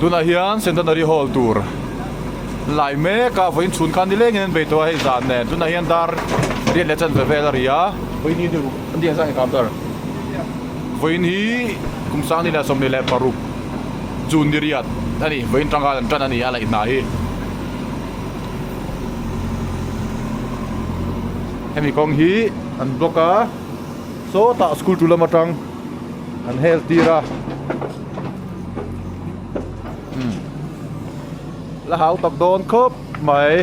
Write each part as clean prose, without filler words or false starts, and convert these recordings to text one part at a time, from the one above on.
tuna hian centenary hall tour lai me ka voin chun khan ni leng en be to hai zan ne tuna hian dar rian le chan ve vel ria voin ni du an dia sang counter voin hi kum sang ni la som ni le paruk jun ni riat ani voin tanga an tan ani ala ina hi hemi kong hi an bloka so ta school tu lamatang an health tira la hau tak don khop mai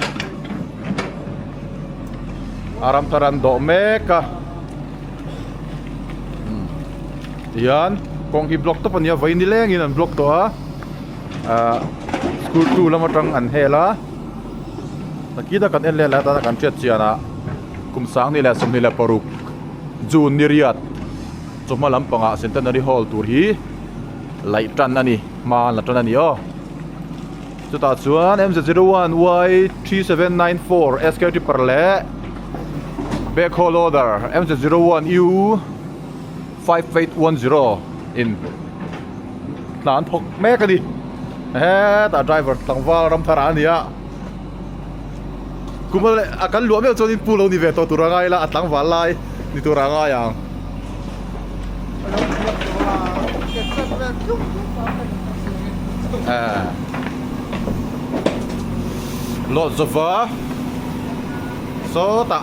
aram taran do meka yan kong hi block to pania vai ni leng in an block to a school tu lamatang an hela takida kan en le la ta kan chet chiana kum sang ni la som ni la paruk jun ni riat choma lampanga centenary hall tur hi Laiṭan ani ma Laiṭan ani o chuta chuan MZ01 Y3794 SK Tipper le backhaul order MZ01 U 5810 in tlan thok me ka di he ta driver tangwal ram thara ania kumale akan luah me chonin pulo ni ve to turangai la atangwal lai ni turanga yang lots of so ta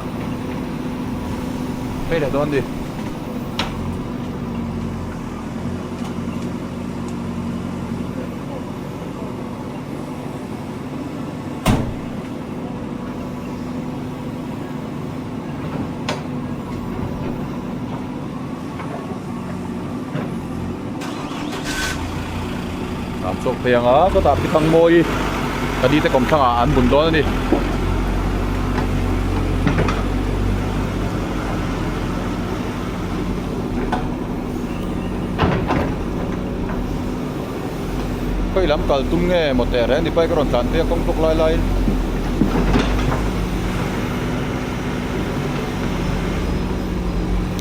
hey le don di sok tiang a so ta pi thang moi kadi te kom thanga an bun don ni koi lam kal tum nge moter ni pai kron tan te kom tok lai lai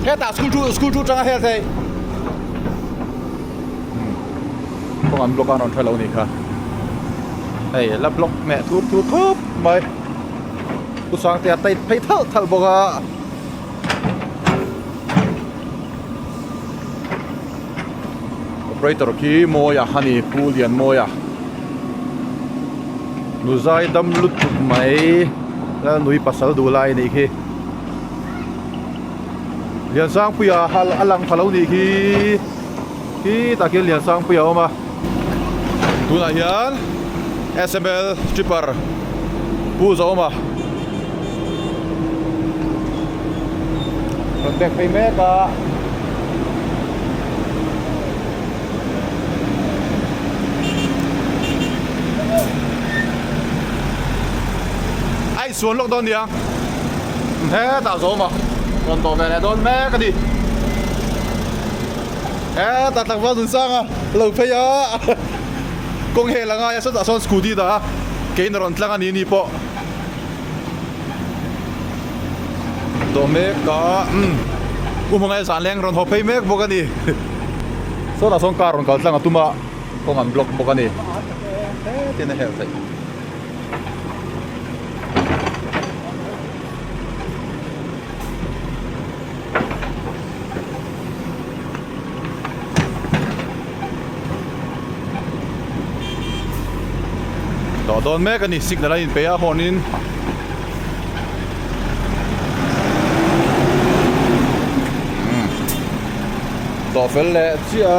he ta school tu changa he thei con ăn block ăn lâu này cả, hey là block mẹ thút mày, tôi sang tiệt tay thấy thal bốc à, operator kia moya honey pool yan moya, nuzai đâm lút mày, là nuôi pasal đủ lại này kia, liền sang bây giờ alang thalo này kia ta kia liền sang bây giờ mà tuna hian SML Tipper pu zo ma kontek pe me ka ai suon lok don dia he ta zo ma kon to ve ne don me ka di ta tak va dun sang a lo pe ya kong he la nga ya sa son scooty da ke ron tlang ani ni po to me ka mga san leng ron hopei mek bokani so da son car ron kal tlang atuma kong an block bokani tena hel sai don me ka ni signal in pe a honin to fel le chia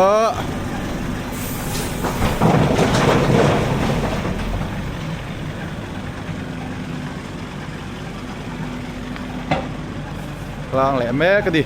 lang le me ka di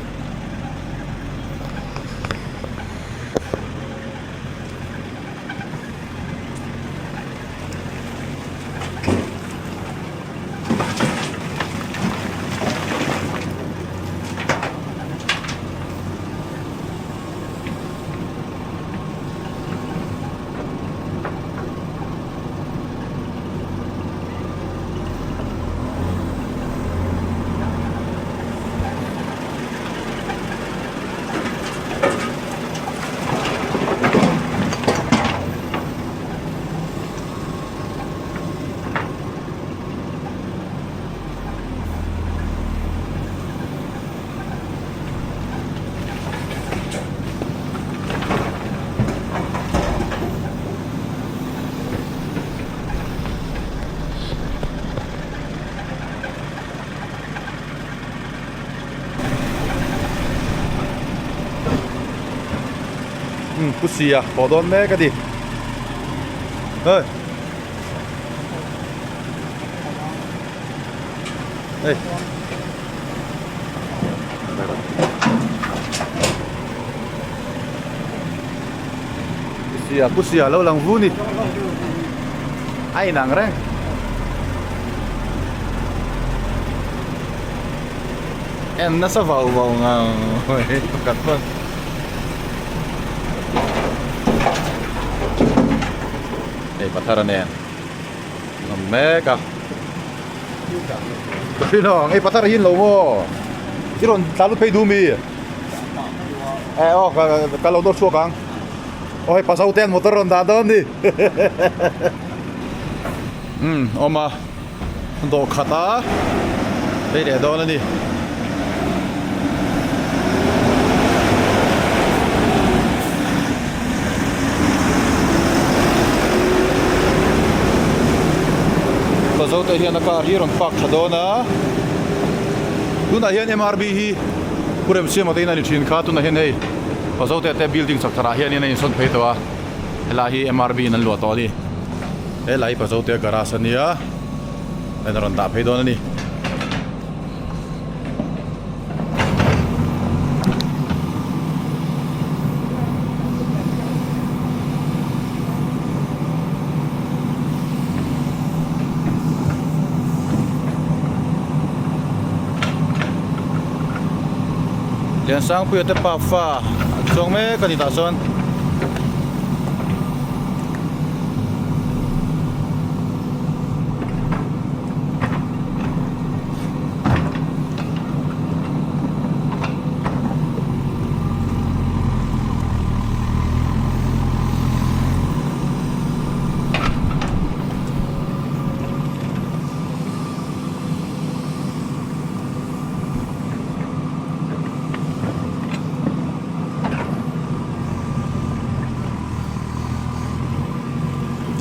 pusia podon me ka di ơi đây pusia lâu lang vu ni ai nang reng em nó sẽ vào ngang cắt phân đây bắt thara nè nó mẹ cả cái nó ấy bắt thara hin lâu vô cái rồi ta lúc thấy đu mi cái lâu đó xua căng ôi pas sau ten motor ronda đó đi oma do khata đây để đó là đi dấu tay hiện là hi ron pak thadona tu na hian MRB hi kurem sim atin ali thin kha tu na hian hei dấu tay te building sak thara hian in son phei to a hela hi MRB nan lo to ni helai dấu tay garage ania en ron ta phei don ni Yan sang puyo te pa fa chong me kanita son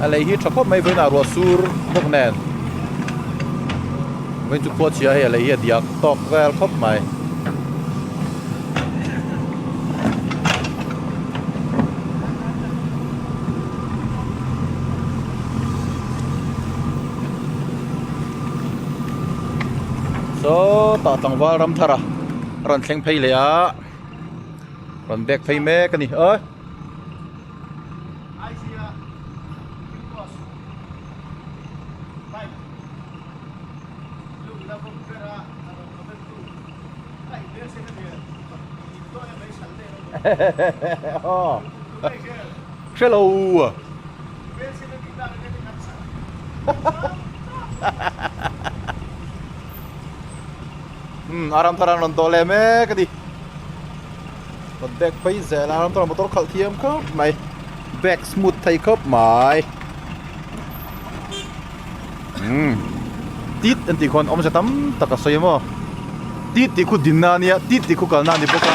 alai hi thakop mai voina ro sur bok nen wen chu po chia he alai hi diak tok vel khop mai so ta tangwal ram thara ran thleng phei le a ran bek phei me kani ơi hello aram thara non to le me ka di còn back phây rẻ là aram thara motor khal thiam khop mai back smooth thai khop mai tit anti khon om sa tam taka soymo tit ti khu dinna nia tit ti khu kalna ni boka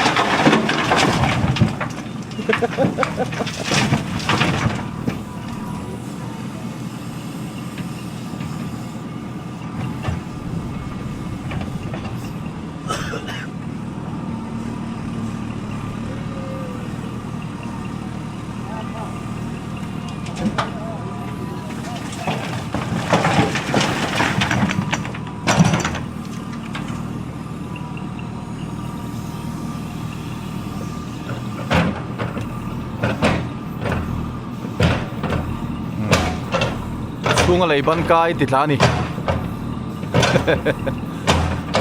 Kung alay ban kai titlani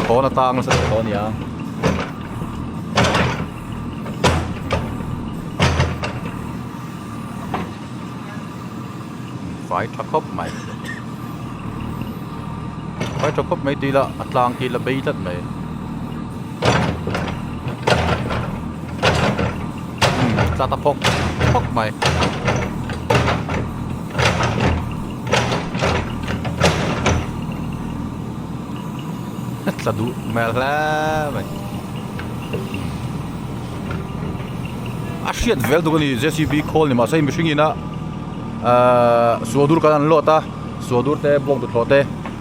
ko na tang sa to niya phải thakop mai tila atlang tila baitat mai tata phok mai sadu mela vậy ashiat vel dogani JCB call ni ma sai mishing ina suadur kan lo ta suadur te blok du thote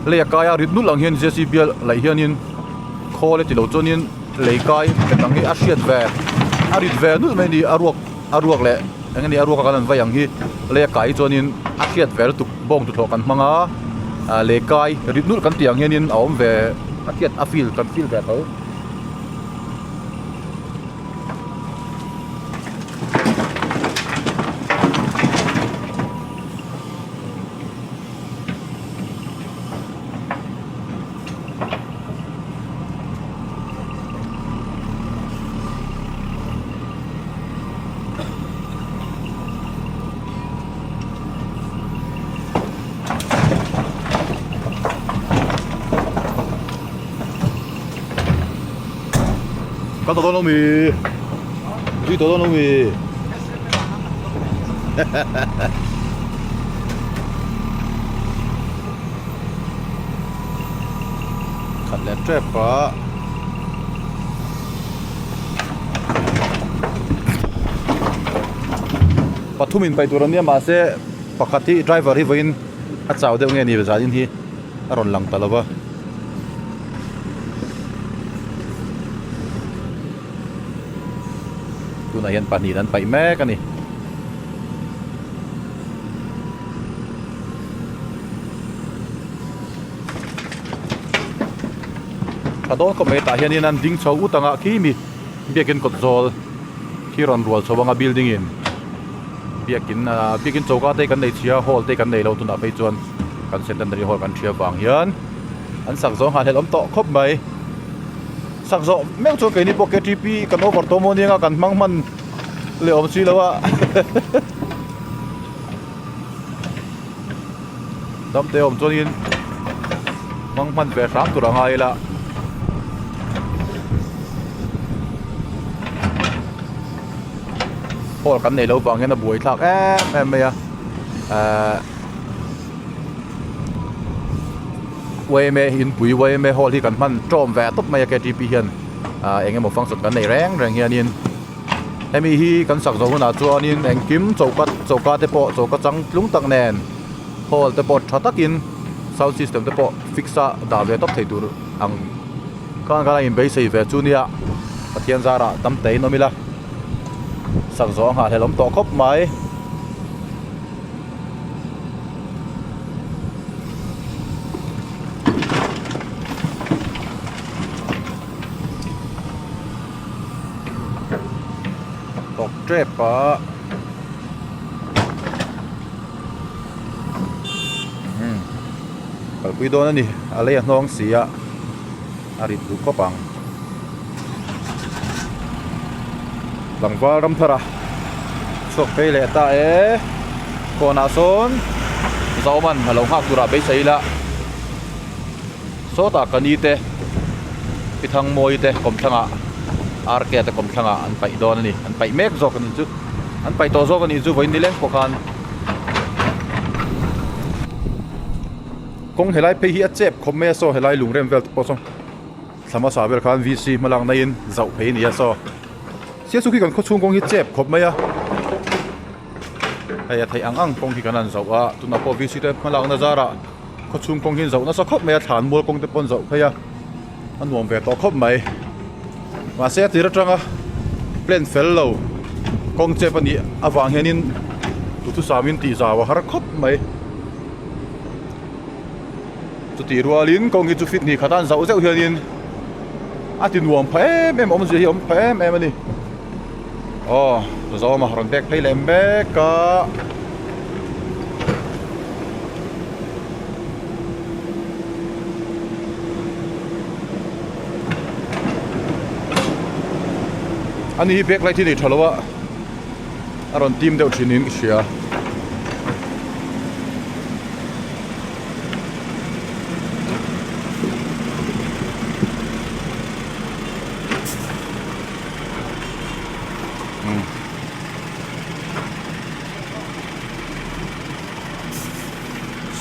le kaya rit nu lang hian JCB lai hianin call ti lo chonin le kai ke tang hi ashiat ve arit ve nu mai ni arok aruak le engani aruak kan vai ang hi le kai chonin a khiat vel tu bong tu tho kan manga le kai ritnul kan tiang hianin a om ve a khiat a fil kan fil ve to Có tao nó mì, duy tao nó mì. Khát lẹ trép quá. Pathumin pai turan niya mase pakati driver hi vain at sao deu nge ni be zadin hi aron lang talawa. Na yan panidan pa ime kani kadon ko meta hianin an ding chau utanga kimi biakin kotzol kiron rual chawanga building in biakin chauka te kan nei chia hall te kan nei lo tuna pe chuan kan centenary hall kan thia wang hian an sak zo han helom to khop mai sak zo meu chu ke ni pocket tp kan over to mo ni nga kan mangman le om chi lawa dam te om chonin mangman ve ram tu ranga ila hol kan nei lo wang hian a buai thak em mai way me in pui way me hol hi kan man trom ve top mai ke tp hian engemaw function kan nei reng hianin Hemi hi kan sak zo na chuanin engkim chauka te po chauka chang tlung tak nen hall te po thatakin sound system te po fixa da ve top thei tur ang kan in be sei ve chunia pathian zara tam te nomila sak zo ha helom to khop mai trap pa pui do na ni alai hnong sia arit du kopang langwal ram thara sok pe le ta kona son zauman halo hak tura be seila so ta kanite pithang moi te kom thanga arke te kom thanga an pai don ni an pai mek zok ni chu an pai to zok ni chu voin ni leng pokan kong helai pe hi a chep khom me so helai lungrem vel po so sama sa vel khan vc malang na in zau pe ni so sia su ki kan kho chung kong hi chep khop me ya ai thai ang kong hi kan an zau a tu na po vc te malang na zara kho chung kong hin zau na sa khop me than mol kong te pon zau phe ya an nuam ve to khop mai mà xe thì rất rằng plan fel lâu con chế phần đi avang hianin tu samin ti za wa har khop mai tu ti rualin con gi tu fit ni khatan zau zau hianin a tin nuam phe em om ji om phe em ani tu zo ma haron bek play lem bek ka anh hi bek lai thi ni thalawa aron team deuh thinin sia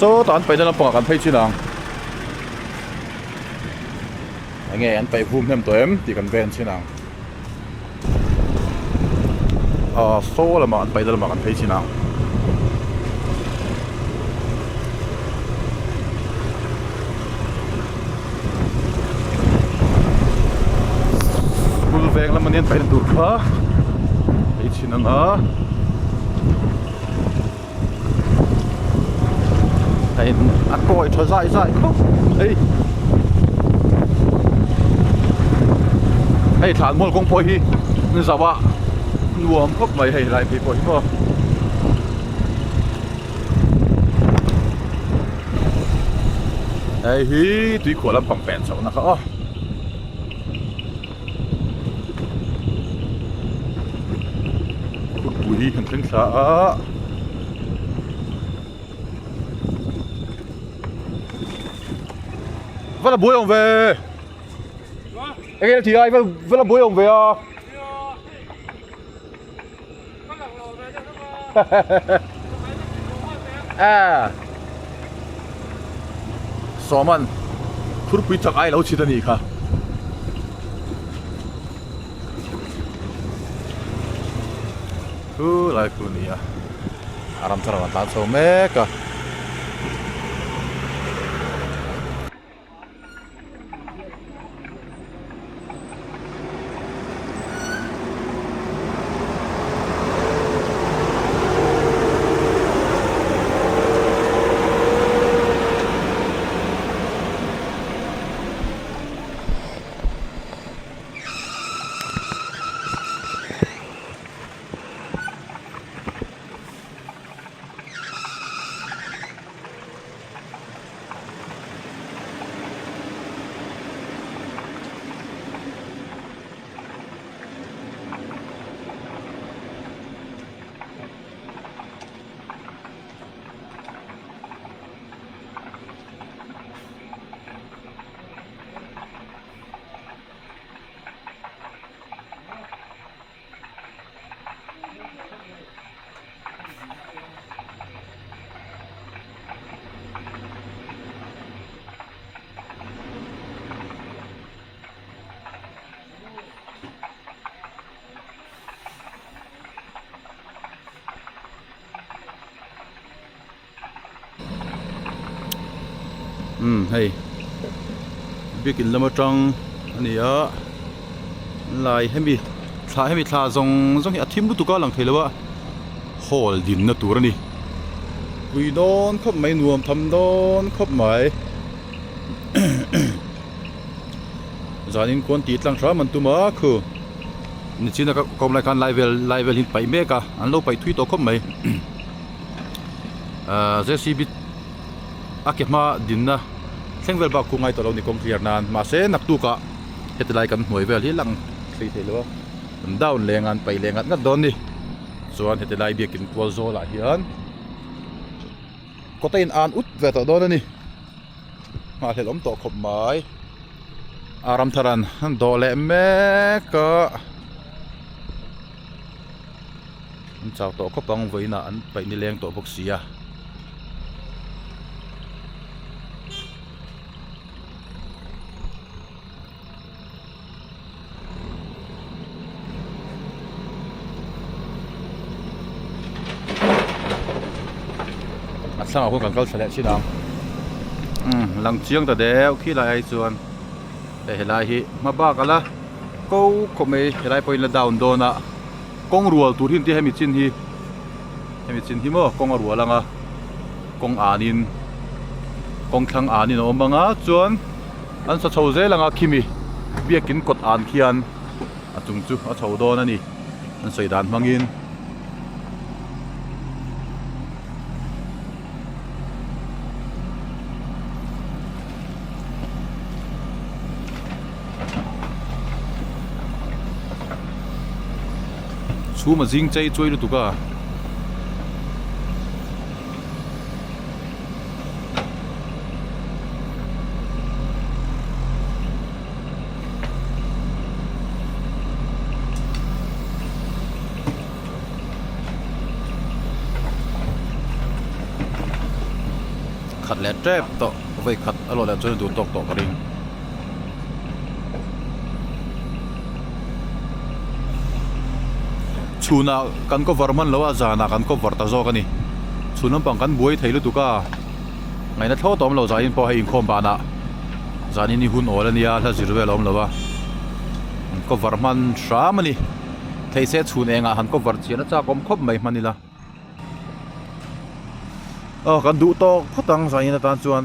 so tan pai na pa kan phei chinang ange an pai hum hem to em ti kan ven chinang so là mà anh bay đó là mà anh thấy thế nào bul veng là mình nên phải được khá chinang a hay a coi cho dại dại không ấy hay thản mol công phôi hi nên sao ba nuông khóc mày hay lại bị phôi mà ấy hi tuy khổ lắm bằng bèn sầu na khó bụi hình thành xã vẫn là bối ông về anh em thì ai vẫn là bối ông về à xóm ăn phút quý chắc ai lâu chỉ tên gì cả cứ lại cứ này à aram thara là tan sâu mẹ cả hay biết cái lâm trong anh ấy lại Hemi thà dòng cái thím bút tu lang thấy là hall din na tur ni quy đón khóc mấy nuông thầm đón khóc mấy giờ nên quan tít lang sao mình tu mà khử nên chỉ là còn lại can level hin phải mẹ cả anh lâu phải thui to khóc mấy JCB akep ma din na sengvel ba ku ngai to lo ni kong thliir nan ma se nak tu ka hetlai kan hnuai vel hi lang thei lo down lengan pai lengat ngat don ni chuan hetlai biakin kwal zo la hian kotain an ut ve to don ani ma helom to khop mai aram tharan do le me ka an chau to khopang voina an pai ni leng to boxia sang aku kan kal selek sinang lang chiang ta deu khi lai chuan te helai hi ma ba kala ko khome helai point la down dona kong rual tur hin ti hemi chin hi mo kong rual anga kong anin kong thlang anin omanga chuan an sa chho ze langa khimi biakin kot an khian atung chu a chho don ani an soidan mangin chú mà riêng chơi chơi được tụi cả khát lẹ trép to vậy khát alo lẹ chơi tụi tộc to cái riêng chuna kan ko varman lawa zana kan ko varta zo kani chunam pang kan buai theilu tuka ngai na tho tom lo za in po hai khom ba na zani ni hun ol ania la zirwe lom lawa ko varman shamani thei se chhun enga han ko var chian cha kom khop mai manila kan du to khotang zaina tan chuan